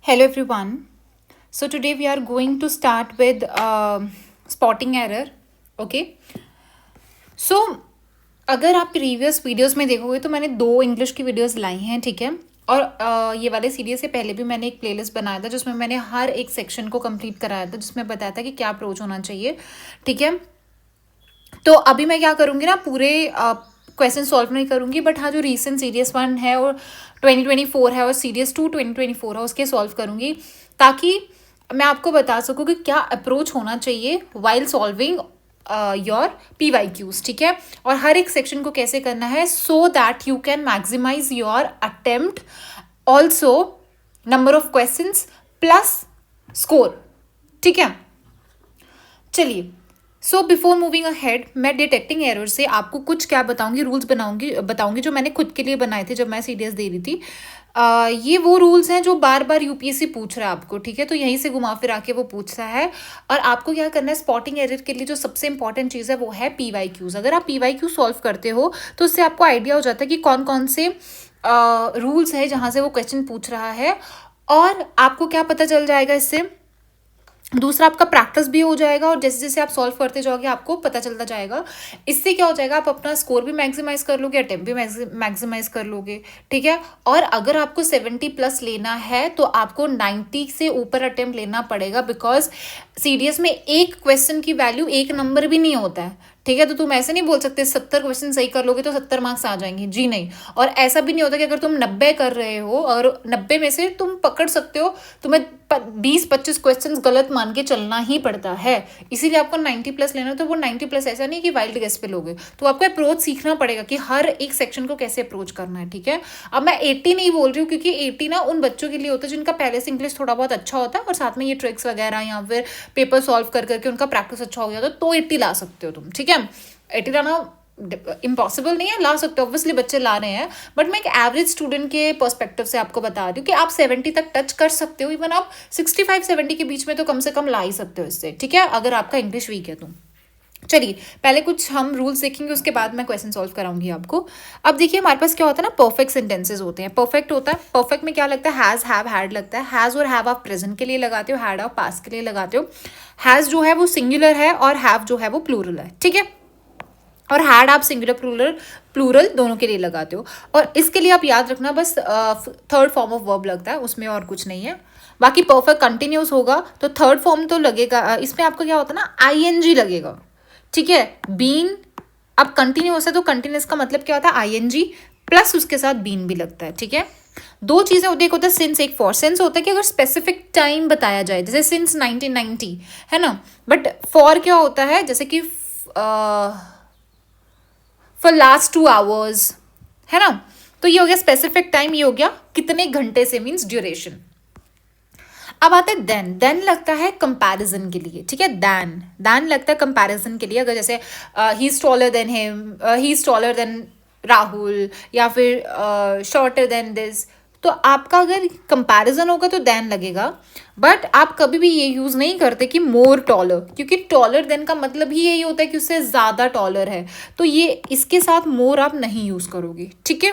Hello everyone. So today we are going to start with spotting error. Okay. So अगर आप previous videos में देखोगे तो मैंने 2 इंग्लिश की वीडियोस लाई हैं, ठीक है। और ये वाले सीरीज से पहले भी मैंने एक प्लेलिस्ट बनाया था जिसमें मैंने हर एक सेक्शन को कंप्लीट कराया था, जिसमें बताया था कि क्या अप्रोच होना चाहिए, ठीक है। तो अभी मैं क्या करूँगी ना, पूरे क्वेश्चन सॉल्व नहीं करूँगी, बट हाँ जो रीसेंट सीरीज 1 है और 2024 है और सीरीज 2 2024 है उसके सॉल्व करूँगी, ताकि मैं आपको बता सकूँ कि क्या अप्रोच होना चाहिए वाइल सॉल्विंग योर PYQs, ठीक है। और हर एक सेक्शन को कैसे करना है so that you can maximise your attempt, also number of questions plus score, ठीक है। चलिए, सो बिफोर मूविंग अहेड मैं डिटेक्टिंग एरर से आपको कुछ क्या बताऊंगी, रूल्स बताऊंगी जो मैंने खुद के लिए बनाए थे जब मैं सीडीएस दे रही थी। ये वो रूल्स हैं जो बार बार यूपीएससी पूछ रहा है आपको, ठीक है। तो यहीं से घुमा फिरा के वो पूछता है, और आपको क्या करना है, स्पॉटिंग एरर के लिए जो सबसे इंपॉर्टेंट चीज़ है वो है PYQs। अगर आप PYQ सॉल्व करते हो तो उससे आपको आइडिया हो जाता है कि कौन कौन से रूल्स है जहाँ से वो क्वेश्चन पूछ रहा है, और आपको क्या पता चल जाएगा इससे। दूसरा, आपका प्रैक्टिस भी हो जाएगा और जैसे जैसे आप सॉल्व करते जाओगे आपको पता चलता जाएगा। इससे क्या हो जाएगा, आप अपना स्कोर भी मैक्सिमाइज कर लोगे, अटेम्प्ट भी मैक्सिमाइज कर लोगे, ठीक है। और अगर आपको 70+ लेना है तो आपको 90 से ऊपर अटेम्प्ट लेना पड़ेगा, बिकॉज सीडीएस में एक क्वेश्चन की वैल्यू एक नंबर भी नहीं होता है, ठीक है। तो तुम ऐसे नहीं बोल सकते 70 क्वेश्चन सही कर लोगे तो 70 मार्क्स आ जाएंगे, जी नहीं। और ऐसा भी नहीं होता कि अगर तुम 90 कर रहे हो और 90 में से तुम पकड़ सकते हो, तुम्हें 20-25 क्वेश्चन गलत मान के चलना ही पड़ता है। इसीलिए आपको 90+ लेना, तो वो 90+ ऐसा नहीं कि वाइल्ड गेस पे लोगे, तो आपको अप्रोच सीखना पड़ेगा कि हर एक सेक्शन को कैसे अप्रोच करना है, ठीक है। अब मैं 80 नहीं बोल रही हूँ, क्योंकि 80 ना उन बच्चों के लिए होता है जिनका पहले से इंग्लिश थोड़ा बहुत अच्छा होता है और साथ में ये ट्रिक्स वगैरह या फिर पेपर सॉल्व कर करके उनका प्रैक्टिस अच्छा हो गया तो 80 ला सकते हो तुम, ठीक है। 80 लाना इम्पॉसिबल नहीं है, ला सकते हो, ऑब्वियसली बच्चे ला रहे हैं, बट मैं एक एवरेज स्टूडेंट के पर्सपेक्टिव से आपको बता रही हूँ कि आप 70 तक टच कर सकते हो। इवन आप 65-70 के बीच में तो कम से कम ला ही सकते हो इससे, ठीक है, अगर आपका इंग्लिश वीक है तो। चलिए, पहले कुछ हम रूल्स देखेंगे, उसके बाद मैं क्वेश्चन सॉल्व कराऊंगी आपको। अब देखिए, हमारे पास क्या होता है ना, परफेक्ट सेंटेंसेस होते हैं। परफेक्ट होता है, परफेक्ट में क्या लगता है, हैज़, हैव, हैड लगता है। हैज़ और हैव आप प्रेजेंट के लिए लगाते हो, हैड आप पास्ट के लिए लगाते हो। हैज़ जो है वो सिंगुलर है और हैव जो है वो प्लूरल है, ठीक है। और हैड आप सिंगुलर प्लूरल प्लूरल दोनों के लिए लगाते हो। और इसके लिए आप याद रखना, बस थर्ड फॉर्म ऑफ वर्ब लगता है उसमें, और कुछ नहीं है। बाकी परफेक्ट कंटिन्यूस होगा तो थर्ड फॉर्म तो लगेगा, इसमें आपको क्या होता है ना, ING लगेगा, ठीक है। बीन अब कंटिन्यूस है तो कंटिन्यूस का मतलब क्या होता है, ING प्लस उसके साथ बीन भी लगता है, ठीक है। दो चीजें होती है, एक होता है सिंस, एक फॉर। सिंस होता है कि अगर स्पेसिफिक टाइम बताया जाए, जैसे सिंस 1990 है ना, बट फॉर क्या होता है, जैसे कि फॉर लास्ट 2 आवर्स, है ना। तो ये हो गया स्पेसिफिक टाइम, ये हो गया कितने घंटे से, मीन्स ड्यूरेशन। अब आता है देन। देन लगता है कंपैरिजन के लिए, ठीक है। देन देन लगता है कंपैरिजन के लिए, अगर जैसे he is taller than him, he is taller than Rahul, या फिर शॉर्टर देन दिस, तो आपका अगर कंपैरिजन होगा तो देन लगेगा। बट आप कभी भी ये यूज़ नहीं करते कि मोर टॉलर, क्योंकि टॉलर देन का मतलब ही यही होता है कि उससे ज़्यादा टॉलर है, तो ये इसके साथ मोर आप नहीं यूज़ करोगे, ठीक है।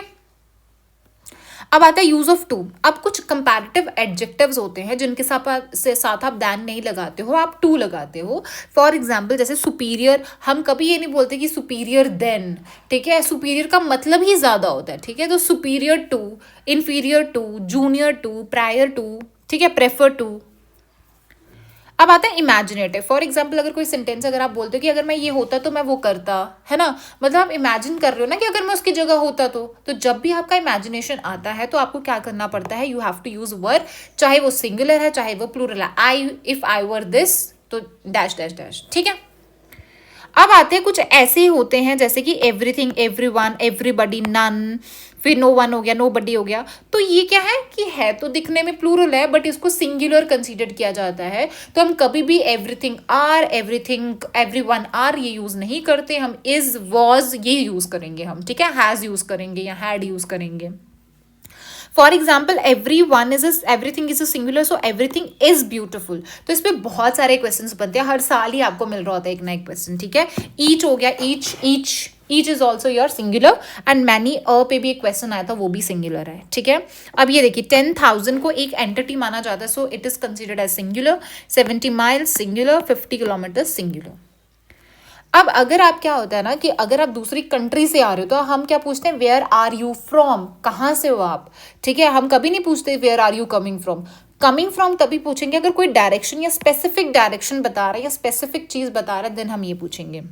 अब आता है यूज ऑफ टू। अब कुछ कंपैरेटिव एडजेक्टिव्स होते हैं जिनके साथ आप दैन नहीं लगाते हो, आप टू लगाते हो। फॉर एग्जाम्पल, जैसे सुपीरियर, हम कभी ये नहीं बोलते कि सुपीरियर देन, ठीक है। सुपीरियर का मतलब ही ज्यादा होता है, ठीक है। तो superior to, inferior to, junior to, prior to, ठीक है, प्रेफर टू। अब आता है इमेजिनेटिव। फॉर एग्जाम्पल, अगर कोई सेंटेंस अगर आप बोलते हो कि अगर मैं ये होता तो मैं वो करता, है ना, मतलब आप इमेजिन कर रहे हो ना कि अगर मैं उसकी जगह होता तो जब भी आपका इमेजिनेशन आता है तो आपको क्या करना पड़ता है, you have to use word, चाहे वो सिंगुलर है चाहे वो प्लूरल है। इफ आई वर दिस, तो डैश डैश डैश, ठीक है। अब आते हैं कुछ ऐसे ही होते हैं जैसे कि एवरीथिंग, एवरीवन, एवरीबडी, नन, फिर नो वन हो गया, नो बडी हो गया। तो ये क्या है कि है तो दिखने में प्लूरल है, बट इसको सिंगुलर कंसीडर किया जाता है। तो हम कभी भी everything are, everything, everyone are ये यूज नहीं करते, हम इज, वॉज ये यूज करेंगे हम, ठीक है। हैज यूज करेंगे या हैड यूज करेंगे। For example everything is a singular, so everything is beautiful. तो इस पे बहुत सारे क्वेश्चंस बनते हैं, हर साल ही आपको मिल रहा होता है एक नया क्वेश्चन, ठीक है। ईच हो गया, each is also your singular, and many a पे भी एक क्वेश्चन आया था, वो भी सिंगुलर है, ठीक है। अब ये देखिए 10,000 को एक एंटिटी माना जाता है, so it is considered as singular. 70 miles singular, 50 kilometre singular. अब अगर आप क्या होता है ना कि अगर आप दूसरी कंट्री से आ रहे हो तो हम क्या पूछते हैं, वेयर आर यू फ्रॉम, कहाँ से हो आप, ठीक है। हम कभी नहीं पूछते where are you coming from. Coming from तभी पूछेंगे अगर कोई डायरेक्शन या स्पेसिफिक डायरेक्शन बता रहा है या स्पेसिफिक चीज बता रहा है, देन हम ये पूछेंगे।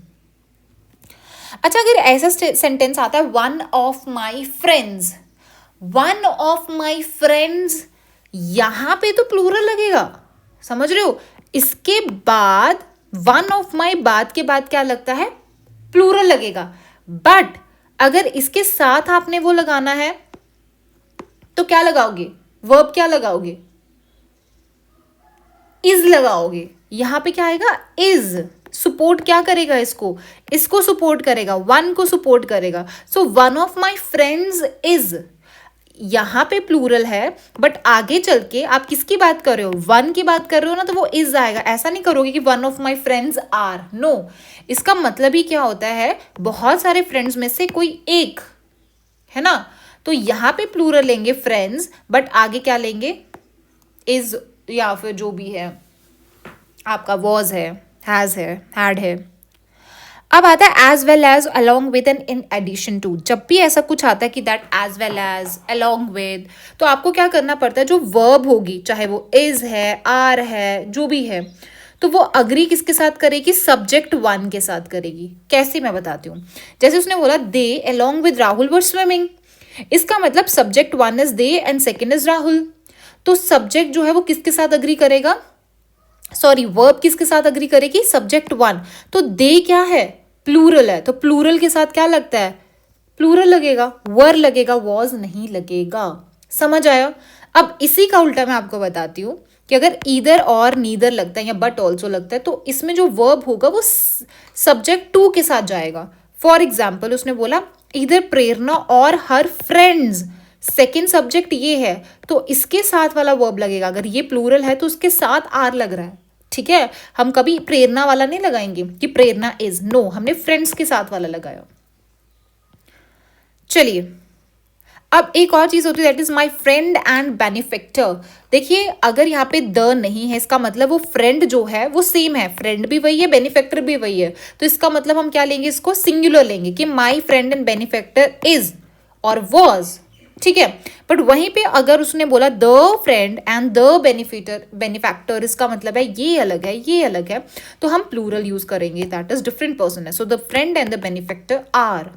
अच्छा, अगर ऐसा सेंटेंस आता है one of my friends, one of my friends, यहां पे तो प्लूरल लगेगा, समझ रहे हो। इसके बाद वन ऑफ माई बाद के बाद क्या लगता है, प्लूरल लगेगा। बट अगर इसके साथ आपने वो लगाना है तो क्या लगाओगे, वर्ब क्या लगाओगे, इज लगाओगे। यहां पे क्या आएगा, इज। सपोर्ट क्या करेगा, इसको सपोर्ट करेगा, वन को सपोर्ट करेगा। So one of my friends is, यहां पे प्लूरल है, बट आगे चल के आप किसकी बात कर रहे हो, वन की बात कर रहे हो ना, तो वो इज आएगा। ऐसा नहीं करोगे कि one of my friends are, no. इसका मतलब ही क्या होता है, बहुत सारे फ्रेंड्स में से कोई एक है ना। तो यहां पे प्लूरल लेंगे फ्रेंड्स, बट आगे क्या लेंगे, इज या फिर जो भी है आपका, वॉज है, हैज है, हैड है। अब आता है as well as, along with and in addition to. जब भी ऐसा कुछ आता है कि that as well as, along with, तो आपको क्या करना पड़ता है, जो वर्ब होगी, चाहे वो इज है, आर है, जो भी है, तो वो अग्री किसके साथ करेगी, सब्जेक्ट वन के साथ करेगी। कैसे, मैं बताती हूँ। जैसे उसने बोला they along with Rahul were swimming, इसका मतलब subject one is they and second is Rahul. तो सब्जेक्ट जो है वो किसके साथ अग्री करेगा, सॉरी वर्ब किसके साथ अग्री करेगी, सब्जेक्ट वन। तो दे क्या है, प्लूरल है, तो प्लूरल के साथ क्या लगता है, प्लूरल लगेगा, वर लगेगा, वॉज नहीं लगेगा। समझ आया। अब इसी का उल्टा मैं आपको बताती हूँ कि अगर ईदर और नीदर लगता है या बट ऑल्सो लगता है, तो इसमें जो वर्ब होगा वो सब्जेक्ट टू के साथ जाएगा। फॉर एग्जाम्पल उसने बोला ईदर प्रेरणा और हर फ्रेंड्स, सेकेंड सब्जेक्ट ये है, तो इसके साथ वाला वर्ब लगेगा। अगर ये प्लूरल है तो उसके साथ आर लग रहा है, ठीक है। हम कभी प्रेरणा वाला नहीं लगाएंगे कि प्रेरणा इज, नो, हमने फ्रेंड्स के साथ वाला लगाया। चलिए, अब एक और चीज होती है, that is my friend and benefactor. देखिए, अगर यहाँ पे द नहीं है, इसका मतलब वो फ्रेंड जो है वो सेम है, फ्रेंड भी वही है, बेनिफिक्टर भी वही है। तो इसका मतलब हम क्या लेंगे, इसको सिंगुलर लेंगे कि माई फ्रेंड एंड बेनिफिक्टर इज और वॉज, ठीक है। बट वहीं पे अगर उसने बोला the friend and the benefactor, इसका मतलब है ये अलग है, ये अलग है, तो हम प्लूरल यूज करेंगे, दैट इज डिफरेंट पर्सन है। So the friend and the benefactor are.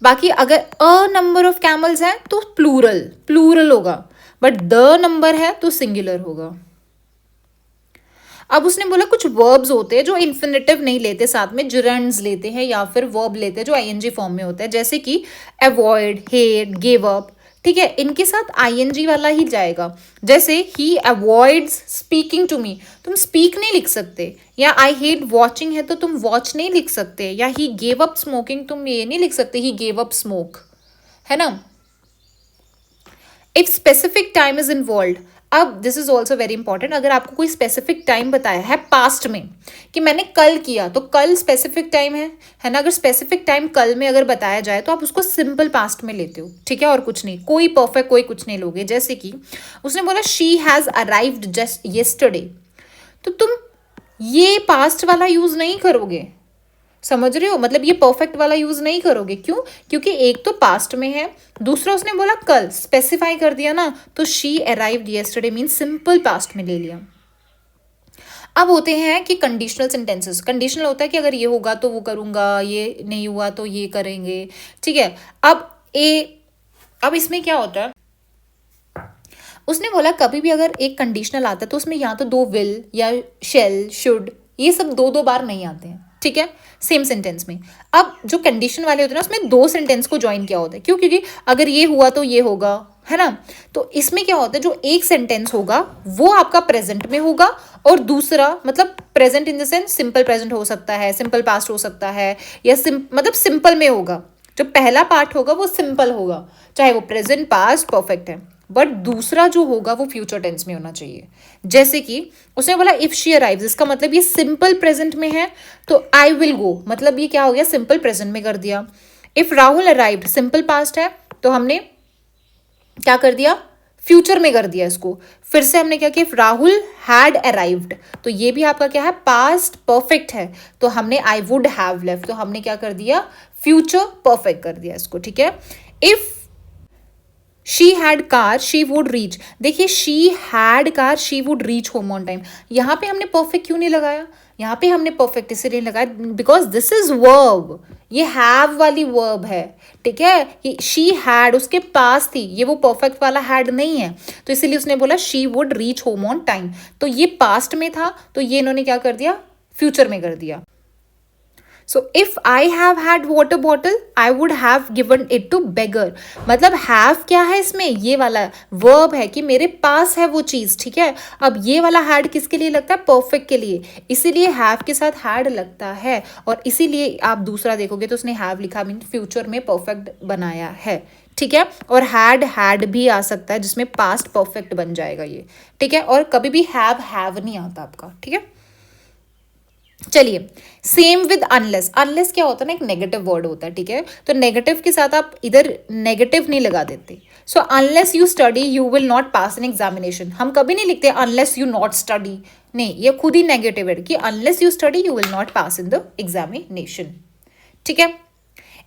बाकी अगर अ नंबर ऑफ कैमल्स है तो प्लूरल होगा, बट द नंबर है तो सिंगुलर होगा। अब उसने बोला कुछ वर्ब्स होते हैं जो इन्फिनेटिव नहीं लेते, साथ में जुरेंड्स लेते हैं या फिर वर्ब लेते हैं जो आईएनजी फॉर्म में होता है, जैसे कि अवॉइड, हेट, गिव अप, ठीक है। इनके साथ आईएनजी वाला ही जाएगा। जैसे ही अवॉइड्स स्पीकिंग टू मी, तुम स्पीक नहीं लिख सकते, या आई हेट वॉचिंग है तो तुम वॉच नहीं लिख सकते, या ही गेव अप स्मोकिंग, तुम ये नहीं लिख सकते ही गेव अप स्मोक, है ना। If specific time is involve, अब this is also very important, अगर आपको कोई स्पेसिफिक टाइम बताया है पास्ट में कि मैंने कल किया, तो कल स्पेसिफिक टाइम है ना। अगर स्पेसिफिक टाइम कल में अगर बताया जाए तो आप उसको सिंपल पास्ट में लेते हो, ठीक है, और कुछ नहीं, कोई परफेक्ट कोई कुछ नहीं लोगे। जैसे कि उसने बोला she has arrived just yesterday, तो तुम ये पास्ट वाला यूज नहीं करोगे, समझ रहे हो, मतलब ये परफेक्ट वाला यूज नहीं करोगे। क्यों, क्योंकि एक तो पास्ट में है, दूसरा उसने बोला कल, स्पेसिफाई कर दिया ना, तो she arrived yesterday mean simple past में ले लिया। अब होते हैं कि कंडीशनल सेंटेंसेस। कंडीशनल होता है कि अगर ये होगा तो वो करूंगा, ये नहीं हुआ तो ये करेंगे, ठीक है। अब इसमें क्या होता है, उसने बोला कभी भी अगर एक कंडीशनल आता है तो उसमें या तो दो विल या शेल, शुड, ये सब दो बार नहीं आते हैं, ठीक है, सेम सेंटेंस में। अब जो कंडीशन वाले होते हैं ना, उसमें दो सेंटेंस को ज्वाइन किया होता है। क्यों, क्योंकि अगर ये हुआ तो ये होगा, है ना। तो इसमें क्या होता है, जो एक सेंटेंस होगा वो आपका प्रेजेंट में होगा, और दूसरा मतलब present in the sense simple present हो सकता है, सिंपल पास्ट हो सकता है, या मतलब सिंपल में होगा, जो पहला पार्ट होगा वो सिंपल होगा, चाहे वो प्रेजेंट पास्ट परफेक्ट है, बट दूसरा जो होगा वो फ्यूचर टेंस में होना चाहिए। जैसे कि उसने बोला इफ शी अराइव्स, इसका मतलब ये सिंपल प्रेजेंट में है, तो आई विल गो, मतलब ये क्या हो गया, सिंपल प्रेजेंट में कर दिया। If Rahul arrived, simple past है, तो हमने क्या कर दिया, फ्यूचर में कर दिया इसको। फिर से हमने क्या किया, राहुल हैड अराइव्ड, तो ये भी आपका क्या है, पास्ट परफेक्ट है, तो हमने आई वुड हैव लेफ्ट, तो हमने क्या कर दिया, फ्यूचर परफेक्ट कर दिया इसको, ठीक है। If she had car she would reach, देखिए she had car she would reach home on time, यहाँ पे हमने परफेक्ट क्यों नहीं लगाया, यहाँ पे हमने परफेक्ट इसलिए लगाया बिकॉज दिस इज वर्ब, ये हैव वाली वर्ब है, ठीक है। शी हैड उसके पास थी, ये वो परफेक्ट वाला हैड नहीं है, तो इसीलिए उसने बोला she would reach home on time, तो ये पास्ट में था, तो ये इन्होंने क्या कर दिया, फ्यूचर में कर दिया। So if I have had water bottle I would have given it to beggar, मतलब हैव क्या है इसमें, ये वाला वर्ब है कि मेरे पास है वो चीज़, ठीक है। अब ये वाला हैड किसके लिए लगता है, परफेक्ट के लिए, इसीलिए हैव के साथ हैड लगता है, और इसीलिए आप दूसरा देखोगे तो उसने हैव लिखा, मीन फ्यूचर में परफेक्ट बनाया है, ठीक है। और हैड भी आ सकता है जिसमें पास्ट परफेक्ट बन जाएगा ये, ठीक है। और कभी भी हैव नहीं आता आपका, ठीक है। चलिए, सेम विद अनलेस, अनलेस क्या होता है ना, एक नेगेटिव वर्ड होता है, ठीक है, तो नेगेटिव के साथ आप इधर नेगेटिव नहीं लगा देते। So unless you study you will not pass an examination, हम कभी नहीं लिखते अनलेस यू नॉट स्टडी, नहीं, ये खुद ही नेगेटिव है कि unless you study you will not pass in the examination, ठीक है।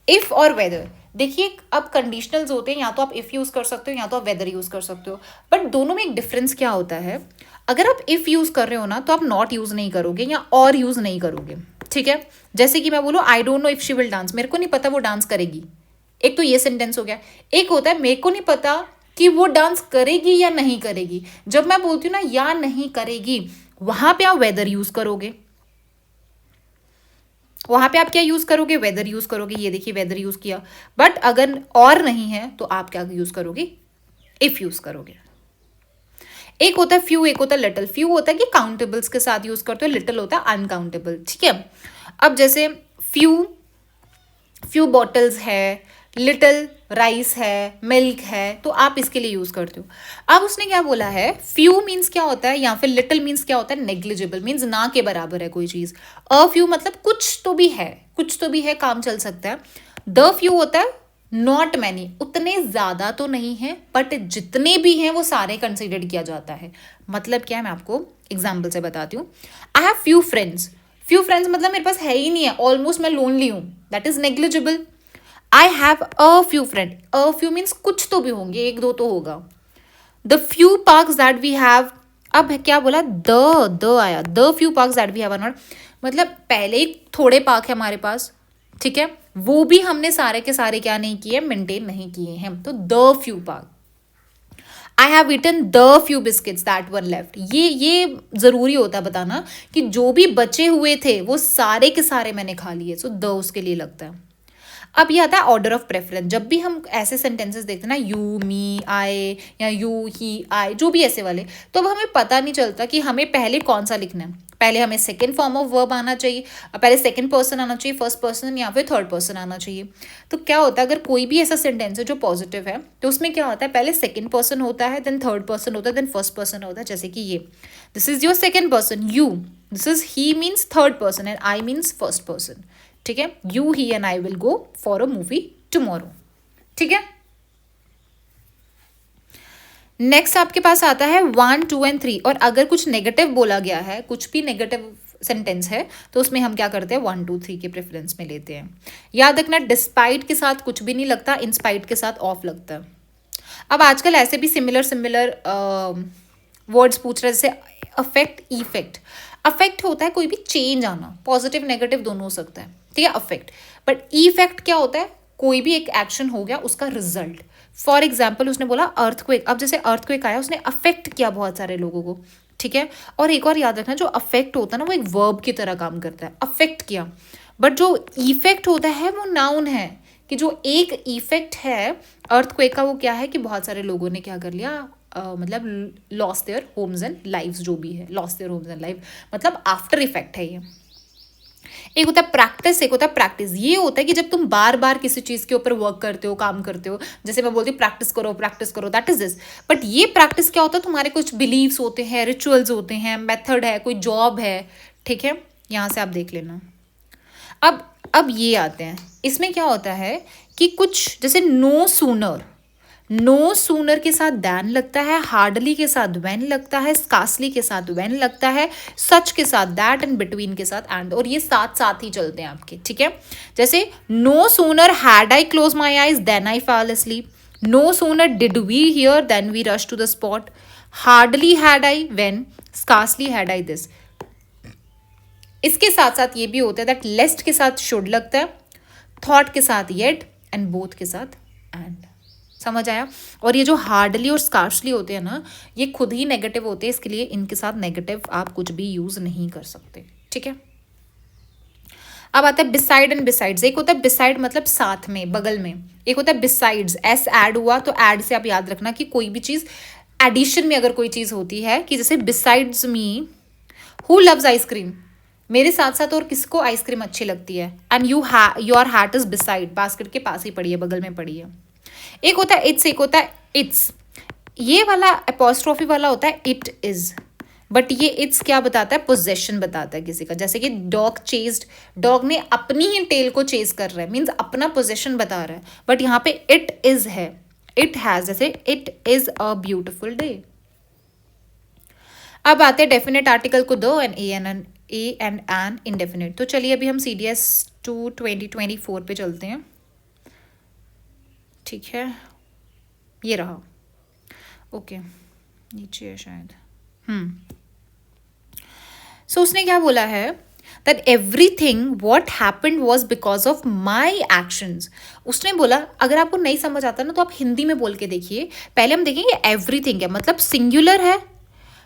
इफ और वेदर, देखिए अब कंडीशनल्स होते हैं, या तो आप इफ यूज कर सकते हो या तो आप वेदर यूज कर सकते हो, बट दोनों में एक डिफरेंस क्या होता है, अगर आप इफ यूज कर रहे हो ना तो आप नॉट यूज नहीं करोगे या और यूज नहीं करोगे, ठीक है। जैसे कि मैं बोलूँ I don't know if she will dance, मेरे को नहीं पता वो डांस करेगी, एक तो ये सेंटेंस हो गया। एक होता है मेरे को नहीं पता कि वो डांस करेगी या नहीं करेगी, जब मैं बोलती हूँ ना या नहीं करेगी, वहां पे आप वेदर यूज करोगे, वहां पे आप क्या यूज करोगे, वेदर यूज करोगे, ये देखिए वेदर यूज किया। बट अगर और नहीं है तो आप क्या यूज करोगे, इफ यूज करोगे। एक होता है फ्यू, एक होता है लिटिल। फ्यू होता है कि काउंटेबल्स के साथ यूज करते हो, लिटिल होता है अनकाउंटेबल, ठीक है। अब जैसे फ्यू बॉटल्स है, लिटिल राइस है, मिल्क है, तो आप इसके लिए यूज करते हो। अब उसने क्या बोला है, फ्यू मीन्स क्या होता है, या फिर लिटिल मीन्स क्या होता है, नेग्लिजिबल मीन्स ना के बराबर है कोई चीज। अ फ्यू मतलब कुछ तो भी है, कुछ तो भी है, काम चल सकता है। द फ्यू होता है नॉट मैनी, उतने ज्यादा तो नहीं है, बट जितने भी हैं वो सारे कंसिडर किया जाता है। मतलब क्या है, मैं आपको एग्जाम्पल से बताती हूँ। I have few friends, few friends मतलब मेरे पास है ही नहीं है, ऑलमोस्ट मैं लोनली हूँ, that is negligible. I have a few friend, a few means कुछ तो भी होंगे, एक दो तो होगा। The few parks that we have, अब क्या बोला, द आया, the few parks that we have are not, मतलब पहले ही थोड़े पार्क है हमारे पास, ठीक है, वो भी हमने सारे के सारे क्या नहीं किए, मेंटेन नहीं किए हैं, तो the few park. I have eaten the few biscuits that were left, ये जरूरी होता है बताना कि जो भी बचे हुए थे वो सारे के सारे मैंने खा लिए, सो द उसके लिए लगता है। अब ये आता है ऑर्डर ऑफ प्रेफरेंस, जब भी हम ऐसे सेंटेंसेस देखते हैं ना, यू मी आई या यू ही आई, जो भी ऐसे वाले, तो अब हमें पता नहीं चलता कि हमें पहले कौन सा लिखना है। पहले हमें सेकंड फॉर्म ऑफ वर्ब आना चाहिए, पहले सेकंड पर्सन आना चाहिए, फर्स्ट पर्सन या फिर थर्ड पर्सन आना चाहिए। तो क्या होता है, अगर कोई भी ऐसा सेंटेंस है जो पॉजिटिव है तो उसमें क्या होता है, पहले सेकंड पर्सन होता है, देन थर्ड पर्सन होता है, देन फर्स्ट पर्सन होता है। जैसे कि ये, this is your second person you, this is he means third person and I means first person, ठीक है। You he and I will go for a movie tomorrow, ठीक है। नेक्स्ट आपके पास आता है 1, 2 एंड 3, और अगर कुछ नेगेटिव बोला गया है, कुछ भी नेगेटिव सेंटेंस है, तो उसमें हम क्या करते हैं, 1, 2, 3 के प्रेफरेंस में लेते हैं। याद रखना, डिस्पाइट के साथ कुछ भी नहीं लगता, इंस्पाइट के साथ ऑफ लगता है। अब आजकल ऐसे भी सिमिलर वर्ड्स पूछ रहे हैं, जैसे अफेक्ट, इफेक्ट। अफेक्ट होता है कोई भी चेंज आना, पॉजिटिव नेगेटिव दोनों हो सकता है, ठीक है, अफेक्ट। बट इफेक्ट क्या होता है, कोई भी एक एक्शन हो गया उसका रिजल्ट। फॉर एग्जाम्पल उसने बोला अर्थक्वेक, अब जैसे अर्थक्वेक आया उसने अफेक्ट किया बहुत सारे लोगों को, ठीक है। और एक और याद रखना, जो अफेक्ट होता है ना वो एक वर्ब की तरह काम करता है, अफेक्ट किया। बट जो इफेक्ट होता है वो नाउन है, कि जो एक इफेक्ट है अर्थक्वेक का वो क्या है, कि बहुत सारे लोगों ने क्या कर लिया, मतलब loss their homes and lives, जो भी है loss their homes and life, मतलब आफ्टर इफेक्ट है ये। एक होता है प्रैक्टिस, एक होता है प्रैक्टिस। ये होता है कि जब तुम बार बार किसी चीज़ के ऊपर वर्क करते हो, काम करते हो, जैसे मैं बोलती हूँ प्रैक्टिस करो, दैट इज दिस। बट ये प्रैक्टिस क्या होता है, तुम्हारे कुछ बिलीव्स होते हैं, रिचुअल्स होते हैं, मेथड है, कोई जॉब है, ठीक है। यहाँ से आप देख लेना। अब ये आते हैं, इसमें क्या होता है कि कुछ जैसे नो सूनर के साथ दैन लगता है, हार्डली के साथ वेन लगता है, स्कार्सली के साथ वेन लगता है, सच के साथ दैट, एंड बिटवीन के साथ एंड, और ये साथ साथ ही चलते हैं आपके, ठीक है। जैसे no sooner had I close my eyes then I fall asleep, no sooner did we hear then we rush to the spot, hardly had I when, scarcely had I this. इसके साथ साथ ये भी होता है दैट लेस्ट के साथ should लगता है, थॉट के साथ येट, एंड बोथ के साथ एंड। समझ आया। और ये जो हार्डली और स्कार्सली होते हैं ना, ये खुद ही नेगेटिव होते हैं, इसके लिए इनके साथ नेगेटिव आप कुछ भी यूज नहीं कर सकते, ठीक है। अब आता है बिसाइड एंड बिसाइड्स। एक होता है बिसाइड मतलब साथ में, बगल में। एक होता है बिसाइड्स, एस ऐड हुआ तो ऐड से आप याद रखना कि कोई भी चीज एडिशन में अगर कोई चीज होती है, कि जैसे besides me who loves ice cream, मेरे साथ साथ और किसको आइसक्रीम अच्छी लगती है, and your hat is beside, basket के पास ही पड़ी है, बगल में पड़ी है। एक होता है इट्स, एक होता है इट्स। ये वाला अपोस्ट्रोफी वाला होता है इट इज, बट ये इट्स क्या बताता है, पोजेशन बताता है किसी का। जैसे कि डॉग चेस्ड, डॉग ने अपनी ही टेल को चेज कर रहा है, मीन्स अपना पोजेशन बता रहा है, बट यहाँ पे इट इज है, इट हैज, जैसे it is a beautiful day. अब आते हैं डेफिनेट आर्टिकल को दो, and a and an indefinite. तो चलिए अभी हम CDS 2 2024 पे चलते हैं, ठीक है। ये रहा, ओके, नीचे है शायद। सो उसने क्या बोला है, that everything what happened was because of my actions. उसने बोला, अगर आपको नहीं समझ आता ना तो आप हिंदी में बोल के देखिए। पहले हम देखेंगे एवरीथिंग है मतलब सिंगुलर है,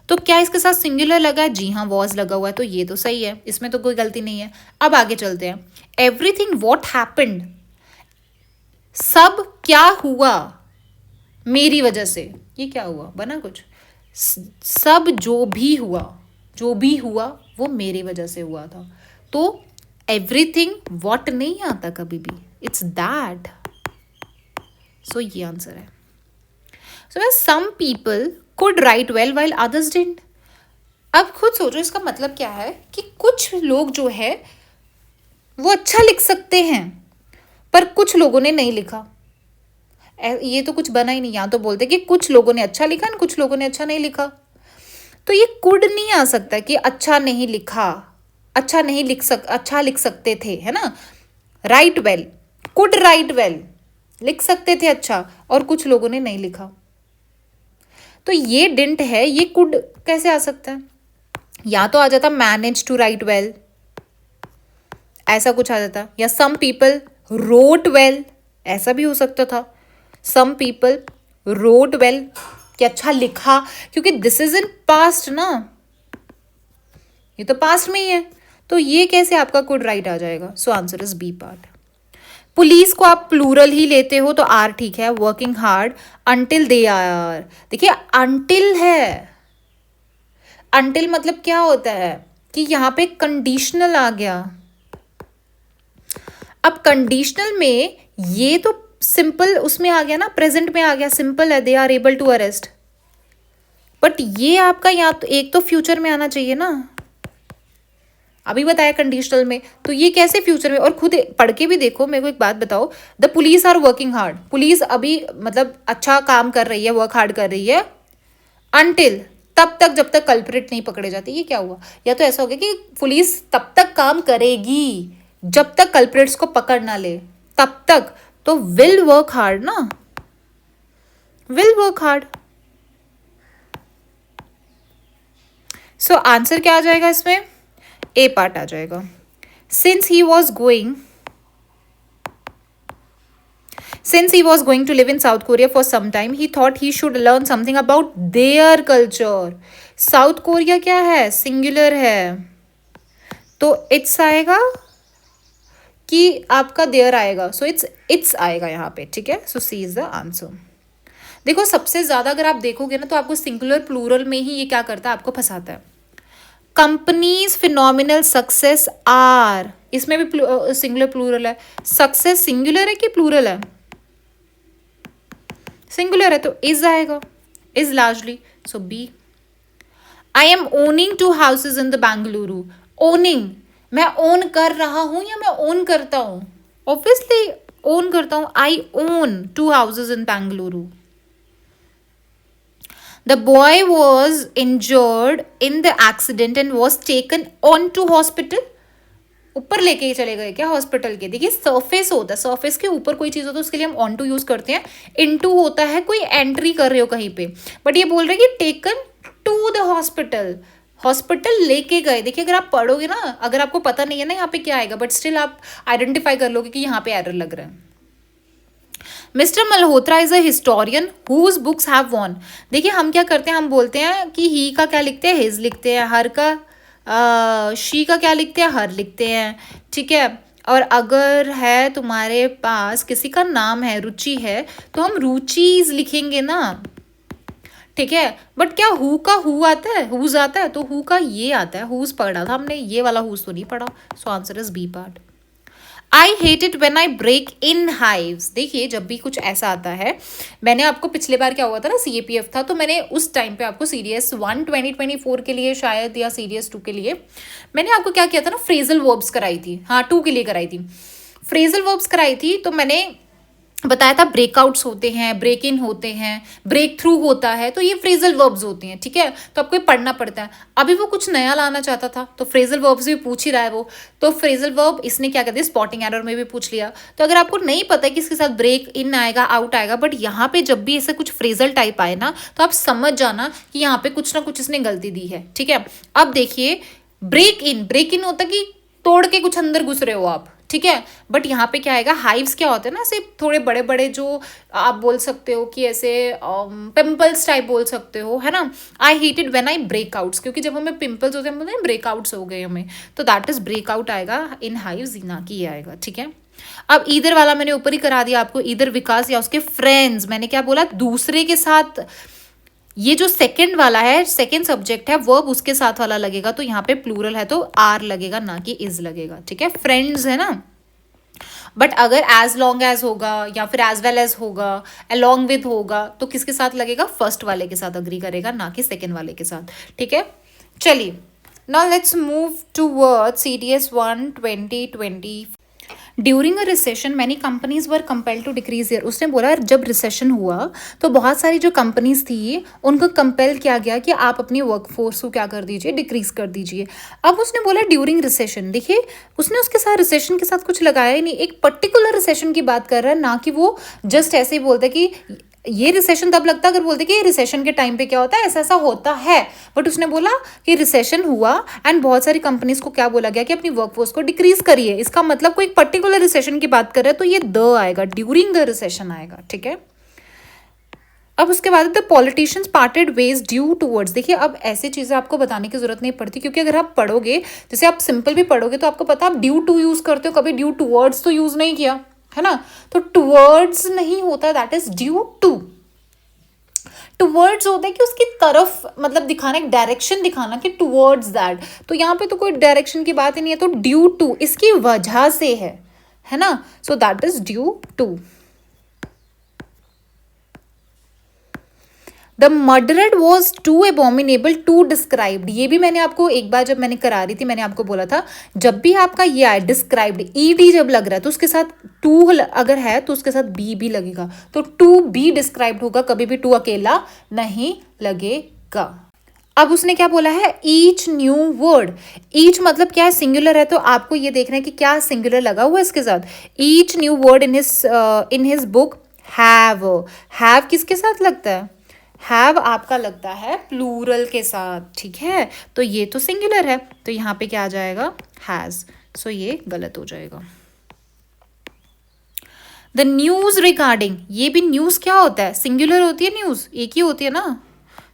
तो क्या इसके साथ सिंगुलर लगा है, जी हाँ वॉज लगा हुआ है, तो ये तो सही है, इसमें तो कोई गलती नहीं है। अब आगे चलते हैं, एवरीथिंग व्हाट हैपेंड, सब क्या हुआ मेरी वजह से, ये क्या हुआ, बना कुछ, सब जो भी हुआ वो मेरी वजह से हुआ था। तो एवरीथिंग व्हाट नहीं आता कभी भी, इट्स दैट। सो ये आंसर है। So some people could write well while others didn't. अब खुद सोचो इसका मतलब क्या है, कि कुछ लोग जो है वो अच्छा लिख सकते हैं, पर कुछ लोगों ने नहीं लिखा। ये तो कुछ बना ही नहीं, यहाँ तो बोलते कि कुछ लोगों ने अच्छा लिखा, कुछ लोगों ने अच्छा नहीं लिखा। तो ये कुड नहीं आ सकता कि अच्छा नहीं लिखा, अच्छा लिख सकते थे, है ना। Right well, could write well, लिख सकते थे अच्छा, और कुछ लोगों ने नहीं लिखा। तो ये डिडंट है, ये कुड कैसे आ सकता है, या तो आ जाता मैनेज टू राइट वेल, ऐसा कुछ आ जाता, या सम पीपल रोट वेल, ऐसा भी हो सकता था, सम पीपल रोट वेल, कि अच्छा लिखा, क्योंकि दिस इज इन पास्ट ना, ये तो पास्ट में ही है, तो ये कैसे आपका कुड राइट आ जाएगा। So answer is B part. Police को आप प्लूरल ही लेते हो तो आर ठीक है, working hard until they are, देखिए अंटिल है, अंटिल मतलब क्या होता है कि यहाँ पे कंडीशनल आ गया। अब कंडीशनल में ये तो सिंपल उसमें आ गया ना, प्रेजेंट में आ गया, सिंपल है, they are able to arrest, but ये आपका यहाँ तो एक तो फ्यूचर में आना चाहिए ना, अभी बताया कंडीशनल में, तो ये कैसे फ्यूचर में। और खुद पढ़ के भी देखो, मेरे को एक बात बताओ, the police are working hard, police अभी मतलब अच्छा काम कर रही है, वर्क हार्ड कर रही है, अनटिल तब तक जब तक कल्प्रिट नहीं पकड़े जाते। ये क्या हुआ, या तो ऐसा हो गया कि पुलिस तब तक काम करेगी जब तक कल्प्रिट्स को पकड़ ना ले, तब तक, तो विल वर्क हार्ड ना, will work hard. So answer क्या आ जाएगा इसमें, ए पार्ट आ जाएगा। Since he was going to live in South Korea for some time, he thought he should learn something about their culture. South Korea क्या है, singular है, तो इट्स आएगा कि आपका देयर आएगा, सो इट्स आएगा यहाँ पे, ठीक है। सो सी इज द आंसर। देखो सबसे ज्यादा अगर आप देखोगे ना तो आपको सिंगुलर प्लूरल में ही ये क्या करता है, आपको फंसाता है। कंपनीज फिनोमिनल सक्सेस आर, इसमें भी सिंगुलर प्लूरल है, सक्सेस सिंगुलर है कि प्लूरल है, सिंगुलर है तो इज आएगा, is largely, so B. I am owning 2 houses in the Bengaluru, owning, मैं ओन कर रहा हूं या मैं ओन करता हूं, ऑब्वियसली ओन करता हूं, I own 2 houses in Bengaluru. The boy was injured in the accident and was taken on to hospital. ऊपर लेके ही चले गए क्या हॉस्पिटल के? देखिए सरफेस होता है, सरफेस के ऊपर कोई चीज़ हो तो उसके लिए हम ऑन टू यूज करते हैं, इनटू होता है कोई एंट्री कर रहे हो कहीं पे, बट ये बोल रहे हैं कि taken to the hospital, hospital लेके गए। देखिए अगर आप पढ़ोगे ना, अगर आपको पता नहीं है ना यहाँ पे क्या आएगा, बट स्टिल आप आइडेंटिफाई कर लोगे कि यहाँ पे एरर लग रहा है। Mister Malhotra is a historian whose books have won. देखिए हम क्या करते हैं, हम बोलते हैं कि ही का क्या लिखते हैं, हिज लिखते हैं, हर का शी का क्या लिखते हैं, हर लिखते हैं, ठीक है। और अगर है तुम्हारे पास किसी का नाम है, रुचि है, तो हम रुचिज लिखेंगे ना, ठीक है। बट क्या हु का हु आता है, हुज आता है, तो हु का ये आता है, हुज पढ़ा था हमने, ये वाला हुज तो नहीं पढ़ा, so answer is B part. I hate it when I break in hives. देखिए जब भी कुछ ऐसा आता है, मैंने आपको पिछले बार क्या हुआ था ना, CAPF था, तो मैंने उस टाइम पे आपको CDS 1 2024 के लिए शायद या CDS 2 के लिए मैंने आपको क्या किया था ना, फ्रेजल वर्ब्स कराई थी, हाँ 2 के लिए कराई थी, फ्रेजल वर्ब्स कराई थी। तो मैंने बताया था ब्रेकआउट्स होते हैं, ब्रेक इन होते हैं, ब्रेक थ्रू होता है, तो ये फ्रेजल वर्ब्स होती हैं, ठीक है। तो आपको ये पढ़ना पड़ता है। अभी वो कुछ नया लाना चाहता था, तो फ्रेजल वर्ब्स भी पूछ ही रहा है वो, तो फ्रेजल वर्ब इसने क्या कर दिया, स्पॉटिंग एरर में भी पूछ लिया। तो अगर आपको नहीं पता है कि इसके साथ ब्रेक इन आएगा, आउट आएगा, बट यहाँ पे जब भी ऐसा कुछ फ्रेजल टाइप आए ना, तो आप समझ जाना कि यहाँ पे कुछ ना कुछ इसने गलती दी है, ठीक है। अब देखिए ब्रेक इन होता कि तोड़ के कुछ अंदर घुस रहे हो आप, ठीक है। बट यहाँ पे क्या आएगा, हाइव्स क्या होते हैं ना, सिर्फ थोड़े बड़े बड़े जो आप बोल सकते हो कि ऐसे पिंपल्स टाइप बोल सकते हो, है ना। I hated when I breakouts, क्योंकि जब हमें पिंपल्स होते हैं हम बोलते हैं ब्रेकआउट्स हो गए हमें, तो दैट इज ब्रेकआउट आएगा इन हाइव्स, ना कि ये आएगा, ठीक है। अब ईदर वाला मैंने ऊपर ही करा दिया आपको, ईदर विकास या उसके फ्रेंड्स, मैंने क्या बोला, दूसरे के साथ, ये जो सेकंड वाला है, सेकंड सब्जेक्ट है, वर्ब उसके साथ वाला लगेगा, तो यहाँ पे प्लूरल है तो आर लगेगा, ना कि इज लगेगा, ठीक है। फ्रेंड्स है ना, बट अगर एज लॉन्ग एज होगा या फिर एज वेल एज होगा, अलॉन्ग विद होगा, तो किसके साथ लगेगा, फर्स्ट वाले के साथ अग्री करेगा, ना कि सेकंड वाले के साथ, ठीक है। चलिए now let's move towards CDS 1 2020। During a recession many companies were compel to decrease year. उसने बोला जब रिसेशन हुआ तो बहुत सारी जो कंपनीज थी उनको कंपेल किया गया कि आप अपनी वर्कफोर्स को क्या कर दीजिए, डिक्रीज कर दीजिए। अब उसने बोला ड्यूरिंग रिसेशन, देखिए उसने उसके साथ रिसेशन के साथ कुछ लगाया ही नहीं, एक पर्टिकुलर रिसेशन की बात कर रहा है, ना कि वो जस्ट ऐसे ही बोलता कि ये रिसेशन तब लगता अगर बोलते कि ये रिसेशन के टाइम पे क्या होता है, ऐसा ऐसा होता है। बट उसने बोला कि रिसेशन हुआ एंड बहुत सारी कंपनीज को क्या बोला गया कि अपनी वर्कफोर्स को डिक्रीज करिए, इसका मतलब कोई पर्टिकुलर रिसेशन की बात कर रहे हैं, तो ये द आएगा, ड्यूरिंग द रिसेशन आएगा, ठीक है। अब उसके बाद the politicians parted ways due towards. देखिए अब ऐसी चीज़ें आपको बताने की जरूरत नहीं पड़ती, क्योंकि अगर आप पढ़ोगे, जैसे आप सिंपल भी पढ़ोगे तो आपको पता आप ड्यू टू यूज करते हो, कभी ड्यू टूवर्ड्स तो यूज नहीं किया है ना। तो टूवर्ड्स नहीं होता, that is due to. Towards होता है कि उसकी तरफ, मतलब दिखाना, एक डायरेक्शन दिखाना कि टूवर्ड्स दैट, तो यहाँ पे तो कोई डायरेक्शन की बात ही नहीं है, तो ड्यू टू इसकी वजह से है ना, so that is due to. The murdered was too abominable to described, ये भी मैंने आपको एक बार जब मैंने करा रही थी मैंने आपको बोला था, जब भी आपका ये आए डिस्क्राइब्ड, ईडी जब लग रहा है तो उसके साथ टू अगर है तो उसके साथ बी भी लगेगा, तो टू बी डिस्क्राइब्ड होगा, कभी भी टू अकेला नहीं लगेगा। अब उसने क्या बोला है, ईच न्यू वर्ड, ईच मतलब क्या है, सिंगुलर है, तो आपको ये देखना है कि क्या सिंगुलर लगा हुआ है इसके साथ। Each new word in his book have किसके साथ लगता है, हैव आपका लगता है प्लूरल के साथ, ठीक है। तो ये तो सिंगुलर है, तो यहाँ पे क्या आ जाएगा, हैज, सो ये गलत हो जाएगा। द न्यूज रिगार्डिंग, ये भी न्यूज क्या होता है, सिंगुलर होती है न्यूज, एक ही होती है ना,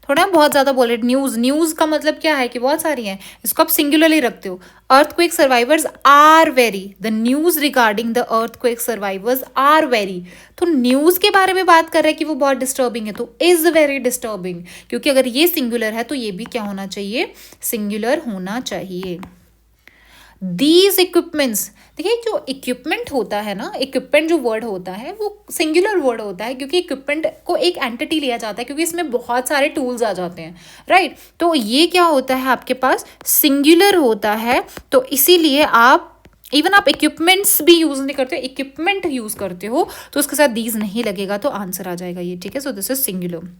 थोड़ा बहुत ज़्यादा बोल रहे, न्यूज़, न्यूज़ का मतलब क्या है कि बहुत सारी हैं, इसको आप सिंगुलरली रखते हो। Earthquake survivors are very, the news regarding the earthquake survivors are very, तो न्यूज़ के बारे में बात कर रहे हैं कि वो बहुत डिस्टर्बिंग है, तो इज वेरी डिस्टर्बिंग, क्योंकि अगर ये सिंगुलर है तो ये भी क्या होना चाहिए, सिंगुलर होना चाहिए। दीज इक्विपमेंट्स, देखिए जो इक्विपमेंट होता है ना, इक्विपमेंट जो वर्ड होता है वो सिंगुलर वर्ड होता है, क्योंकि इक्विपमेंट को एक एंटिटी लिया जाता है, क्योंकि इसमें बहुत सारे टूल्स आ जाते हैं, राइट। तो ये क्या होता है आपके पास, सिंगुलर होता है, तो इसीलिए आप इवन आप इक्विपमेंट्स भी यूज नहीं करते, इक्विपमेंट यूज करते हो, तो उसके साथ दीज नहीं लगेगा, तो आंसर आ जाएगा ये, ठीक है। So this is singular.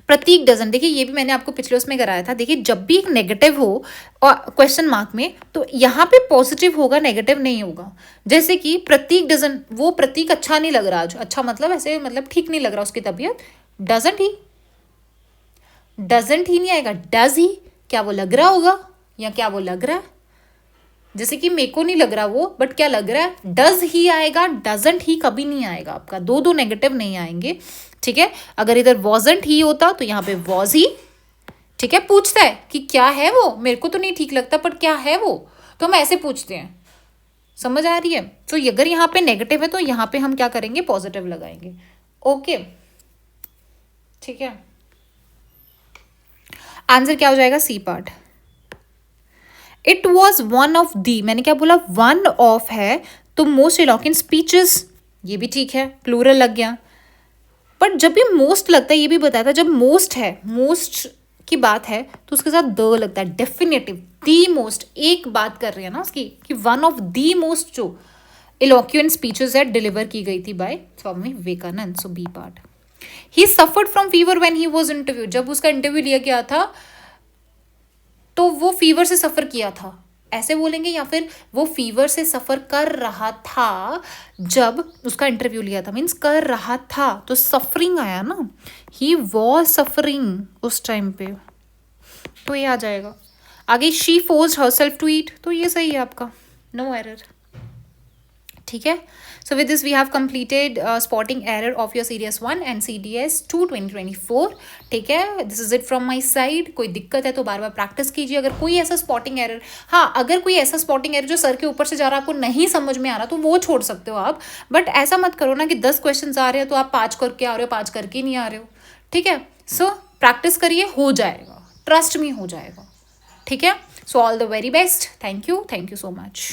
प्रतीक डजन, देखिए ये भी मैंने आपको पिछले उसमें कराया था। देखिए जब भी एक नेगेटिव हो और क्वेश्चन मार्क में, तो यहाँ पे पॉजिटिव होगा, नेगेटिव नहीं होगा। जैसे कि प्रतीक डजन, वो प्रतीक अच्छा नहीं लग रहा आज, अच्छा मतलब ऐसे मतलब ठीक नहीं लग रहा उसकी तबीयत, डजंट ही, डजंट ही नहीं आएगा, डज ही, क्या वो लग रहा होगा या क्या वो लग रहा है। जैसे कि मेरे को नहीं लग रहा वो, बट क्या लग रहा है, डज ही आएगा, डजंट ही कभी नहीं आएगा आपका, दो दो नेगेटिव नहीं आएंगे, ठीक है। अगर इधर वॉजंट ही होता तो यहाँ पे वॉज ही, ठीक है। पूछता है कि क्या है वो, मेरे को तो नहीं ठीक लगता पर क्या है वो, तो हम ऐसे पूछते हैं, समझ आ रही है। तो अगर यहाँ पे नेगेटिव है तो यहाँ पे हम क्या करेंगे, पॉजिटिव लगाएंगे, ओके, ठीक है। आंसर क्या हो जाएगा, C part. It was one of the, मैंने क्या बोला, वन ऑफ है तो मोस्ट इलॉक्वेंट स्पीचेस, ये भी ठीक है, प्लूरल लग गया। बट जब भी मोस्ट लगता है, ये भी बताया था, जब मोस्ट है, मोस्ट की बात है तो उसके साथ द लगता है, डेफिनेटिव, दी मोस्ट, एक बात कर रही है ना उसकी, कि वन ऑफ दी मोस्ट जो इलॉक्वेंट स्पीचेस है डिलीवर की गई थी by Swami Vivekananda, so B part. He suffered from fever when he was interview, जब उसका इंटरव्यू लिया गया था तो वो फीवर से सफर किया था, ऐसे बोलेंगे, या फिर वो फीवर से सफर कर रहा था जब उसका इंटरव्यू लिया था, मीन्स कर रहा था तो सफरिंग आया ना, ही वॉज सफरिंग उस टाइम पे, तो ये आ जाएगा। आगे she forced herself to eat, तो ये सही है आपका, नो एरर, ठीक है। So with this we have completed spotting error of your series 1 and CDS 2 2024, ठीक है। This is it from my side. कोई दिक्कत है तो बार बार प्रैक्टिस कीजिए। अगर कोई ऐसा स्पॉटिंग एरर, हाँ अगर कोई ऐसा स्पॉटिंग एरर जो सर के ऊपर से जा रहा है, आपको नहीं समझ में आ रहा, तो वो छोड़ सकते हो आप, बट ऐसा मत करो ना कि 10 क्वेश्चन आ रहे हैं तो आप 5 करके आ रहे हो, 5 करके नहीं आ रहे हो, ठीक है। सो प्रैक्टिस करिए, हो जाएगा, ट्रस्ट मी हो जाएगा, ठीक है। So all the very best, thank you so much.